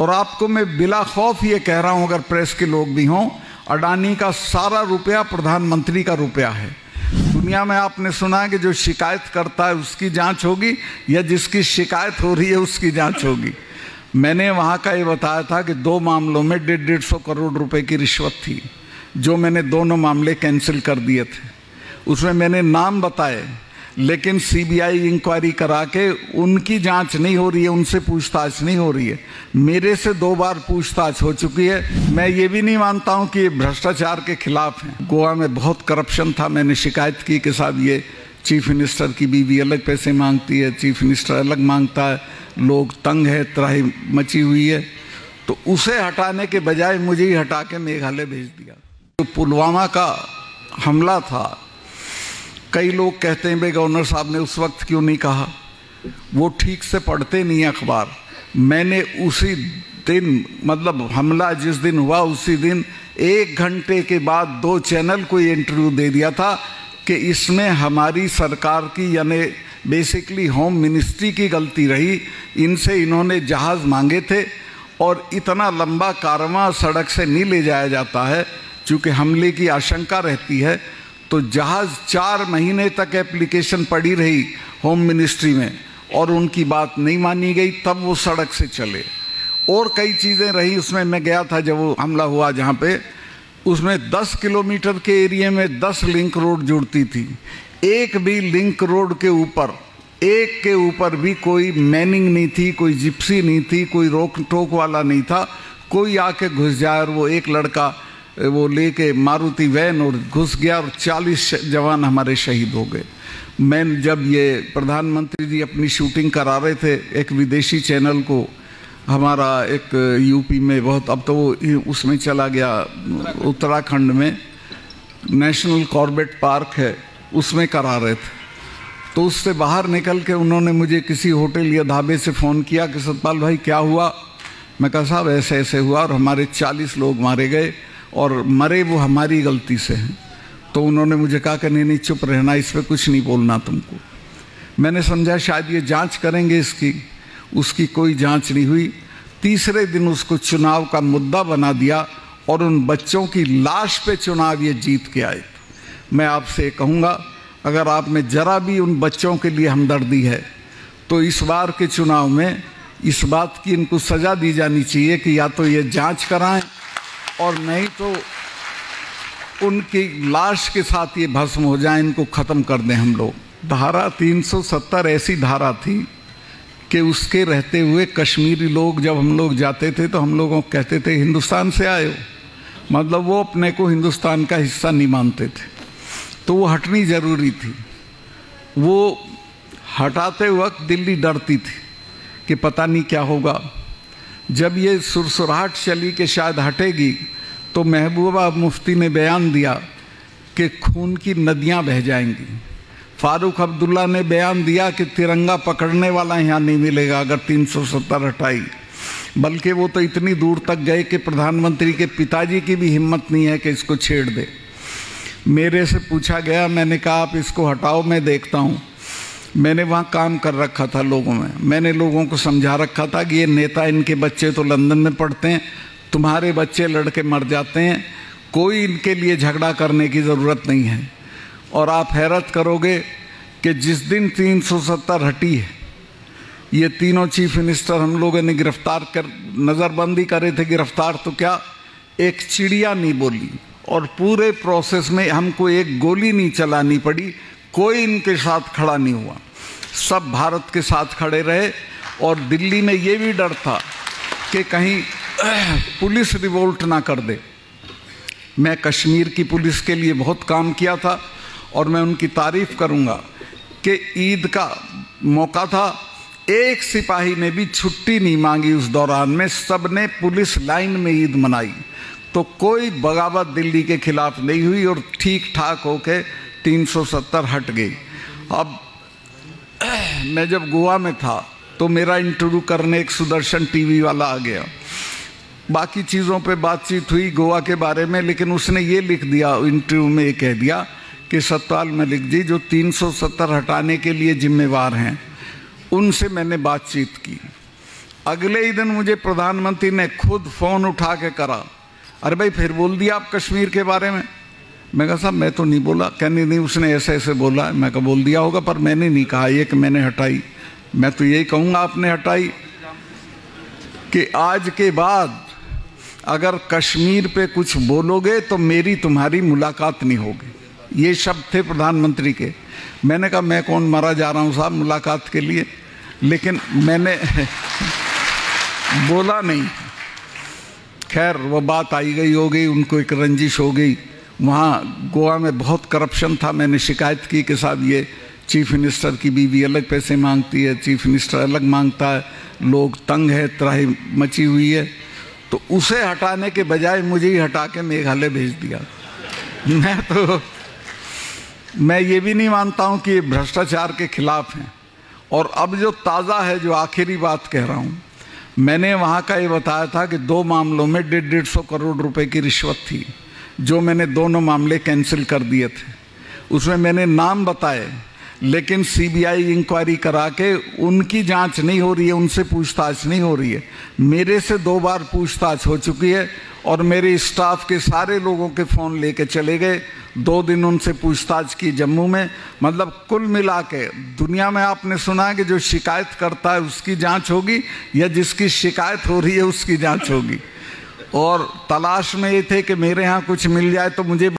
और आपको मैं बिला खौफ ये कह रहा हूं, अगर प्रेस के लोग भी हों, अडानी का सारा रुपया प्रधानमंत्री का रुपया है। दुनिया में आपने सुना है कि जो शिकायत करता है उसकी जांच होगी या जिसकी शिकायत हो रही है उसकी जांच होगी। मैंने वहाँ का ये बताया था कि 2 मामलों में 150 करोड़ रुपए की रिश्वत थी, जो मैंने दोनों मामले कैंसिल कर दिए थे। उसमें मैंने नाम बताए, लेकिन सीबीआई इंक्वायरी करा के उनकी जांच नहीं हो रही है, उनसे पूछताछ नहीं हो रही है। मेरे से 2 बार पूछताछ हो चुकी है। मैं ये भी नहीं मानता हूँ कि ये भ्रष्टाचार के खिलाफ हैं। गोवा में बहुत करप्शन था। मैंने शिकायत की कि साहब ये चीफ मिनिस्टर की बीवी अलग पैसे मांगती है, चीफ मिनिस्टर अलग मांगता है, लोग तंग है, त्राही मची हुई है। तो उसे हटाने के बजाय मुझे ही हटा के मेघालय भेज दिया। तो पुलवामा का हमला था, कई लोग कहते हैं भाई गवर्नर साहब ने उस वक्त क्यों नहीं कहा, वो ठीक से पढ़ते नहीं अखबार। मैंने उसी दिन, मतलब हमला जिस दिन हुआ उसी दिन 1 घंटे के बाद 2 चैनल को ये इंटरव्यू दे दिया था कि इसमें हमारी सरकार की, यानी बेसिकली होम मिनिस्ट्री की गलती रही। इनसे इन्होंने जहाज़ मांगे थे और इतना लंबा कारवां सड़क से नहीं ले जाया जाता है, चूँकि हमले की आशंका रहती है। तो जहाज़ 4 महीने तक एप्लीकेशन पड़ी रही होम मिनिस्ट्री में और उनकी बात नहीं मानी गई, तब वो सड़क से चले। और कई चीज़ें रही उसमें। मैं गया था जब वो हमला हुआ, जहाँ पे उसमें 10 किलोमीटर के एरिया में 10 लिंक रोड जुड़ती थी। एक भी लिंक रोड के ऊपर, एक के ऊपर भी कोई मैनिंग नहीं थी, कोई जिप्सी नहीं थी, कोई रोक टोक वाला नहीं था। कोई आके घुस जाए और वो एक लड़का वो लेके मारुति वैन और घुस गया और 40 जवान हमारे शहीद हो गए। मैं जब ये प्रधानमंत्री जी अपनी शूटिंग करा रहे थे एक विदेशी चैनल को, हमारा एक यूपी में बहुत, अब तो वो उसमें चला गया, उत्तराखंड में नेशनल कॉर्बेट पार्क है, उसमें करा रहे थे। तो उससे बाहर निकल के उन्होंने मुझे किसी होटल या ढाबे से फ़ोन किया कि सतपाल भाई क्या हुआ। मैं कहा साहब ऐसे ऐसे हुआ और हमारे 40 लोग मारे गए और मरे वो हमारी गलती से हैं। तो उन्होंने मुझे कहा कि नहीं चुप रहना, इस पर कुछ नहीं बोलना तुमको। मैंने समझा शायद ये जांच करेंगे इसकी, उसकी कोई जांच नहीं हुई। तीसरे दिन उसको चुनाव का मुद्दा बना दिया और उन बच्चों की लाश पे चुनाव ये जीत के आए। मैं आपसे कहूँगा, अगर आप में जरा भी उन बच्चों के लिए हमदर्दी है तो इस बार के चुनाव में इस बात की इनको सज़ा दी जानी चाहिए कि या तो ये जांच कराएं और नहीं तो उनकी लाश के साथ ये भस्म हो जाए, इनको ख़त्म कर दें हम लोग। धारा 370 ऐसी धारा थी कि उसके रहते हुए कश्मीरी लोग जब हम लोग जाते थे तो हम लोगों को कहते थे हिंदुस्तान से आए हो, मतलब वो अपने को हिंदुस्तान का हिस्सा नहीं मानते थे। तो वो हटनी ज़रूरी थी। वो हटाते वक्त दिल्ली डरती थी कि पता नहीं क्या होगा। जब ये सुरसुराहट चली कि शायद हटेगी तो महबूबा मुफ्ती ने बयान दिया कि खून की नदियां बह जाएंगी। फारूक अब्दुल्ला ने बयान दिया कि तिरंगा पकड़ने वाला यहाँ नहीं मिलेगा अगर 370 हटाई। बल्कि वो तो इतनी दूर तक गए कि प्रधानमंत्री के पिताजी की भी हिम्मत नहीं है कि इसको छेड़ दे। मेरे से पूछा गया, मैंने कहा आप इसको हटाओ, मैं देखता हूँ। मैंने वहाँ काम कर रखा था लोगों में, मैंने लोगों को समझा रखा था कि ये नेता, इनके बच्चे तो लंदन में पढ़ते हैं, तुम्हारे बच्चे लड़के मर जाते हैं, कोई इनके लिए झगड़ा करने की ज़रूरत नहीं है। और आप हैरत करोगे कि जिस दिन 370 हटी है, ये तीनों चीफ मिनिस्टर हम लोगों ने गिरफ्तार कर, नज़रबंदी करे थे, गिरफ्तार तो क्या, एक चिड़िया नहीं बोली और पूरे प्रोसेस में हमको एक गोली नहीं चलानी पड़ी। कोई इनके साथ खड़ा नहीं हुआ, सब भारत के साथ खड़े रहे। और दिल्ली में ये भी डर था कि कहीं पुलिस रिवोल्ट ना कर दे। मैं कश्मीर की पुलिस के लिए बहुत काम किया था और मैं उनकी तारीफ करूंगा कि ईद का मौका था, एक सिपाही ने भी छुट्टी नहीं मांगी उस दौरान में, सब ने पुलिस लाइन में ईद मनाई। तो कोई बगावत दिल्ली के खिलाफ नहीं हुई और ठीक ठाक होके 370 हट गई। अब मैं जब गोवा में था तो मेरा इंटरव्यू करने एक सुदर्शन टीवी वाला आ गया। बाकी चीज़ों पे बातचीत हुई गोवा के बारे में, लेकिन उसने ये लिख दिया इंटरव्यू में, ये कह दिया कि सतपाल मलिक जी जो 370 हटाने के लिए जिम्मेवार हैं, उनसे मैंने बातचीत की अगले ही दिन मुझे प्रधानमंत्री ने खुद फोन उठा के करा, अरे भाई फिर बोल दिया आप कश्मीर के बारे में। मैं कहा साहब मैं तो नहीं बोला। कहनी नहीं उसने ऐसे ऐसे बोला। मैं कहा बोल दिया होगा, पर मैंने नहीं कहा ये कि मैंने हटाई। मैं तो यही कहूँगा आपने हटाई कि आज के बाद अगर कश्मीर पे कुछ बोलोगे तो मेरी तुम्हारी मुलाकात नहीं होगी। ये शब्द थे प्रधानमंत्री के। मैंने कहा मैं कौन मरा जा रहा हूँ साहब मुलाकात के लिए, लेकिन मैंने बोला नहीं। खैर वो बात आई गई हो गई, उनको एक रंजिश हो गई। वहाँ गोवा में बहुत करप्शन था। मैंने शिकायत की कि साहब ये चीफ मिनिस्टर की बीवी अलग पैसे मांगती है, चीफ मिनिस्टर अलग मांगता है, लोग तंग है, त्राही मची हुई है। तो उसे हटाने के बजाय मुझे ही हटा के मेघालय भेज दिया। मैं ये भी नहीं मानता हूँ कि ये भ्रष्टाचार के खिलाफ हैं। और अब जो ताज़ा है, जो आखिरी बात कह रहा हूँ, मैंने वहाँ का ये बताया था कि 2 मामलों में 150 करोड़ रुपए की रिश्वत थी, जो मैंने दोनों मामले कैंसिल कर दिए थे। उसमें मैंने नाम बताए, लेकिन सीबीआई इंक्वायरी करा के उनकी जांच नहीं हो रही है, उनसे पूछताछ नहीं हो रही है। मेरे से 2 बार पूछताछ हो चुकी है और मेरे स्टाफ के सारे लोगों के फ़ोन लेके चले गए। 2 दिन उनसे पूछताछ की जम्मू में। मतलब कुल मिला के दुनिया में आपने सुना है कि जो शिकायत करता है उसकी जांच होगी, या जिसकी शिकायत हो रही है उसकी जांच होगी। और तलाश में ये थे कि मेरे यहाँ कुछ मिल जाए तो मुझे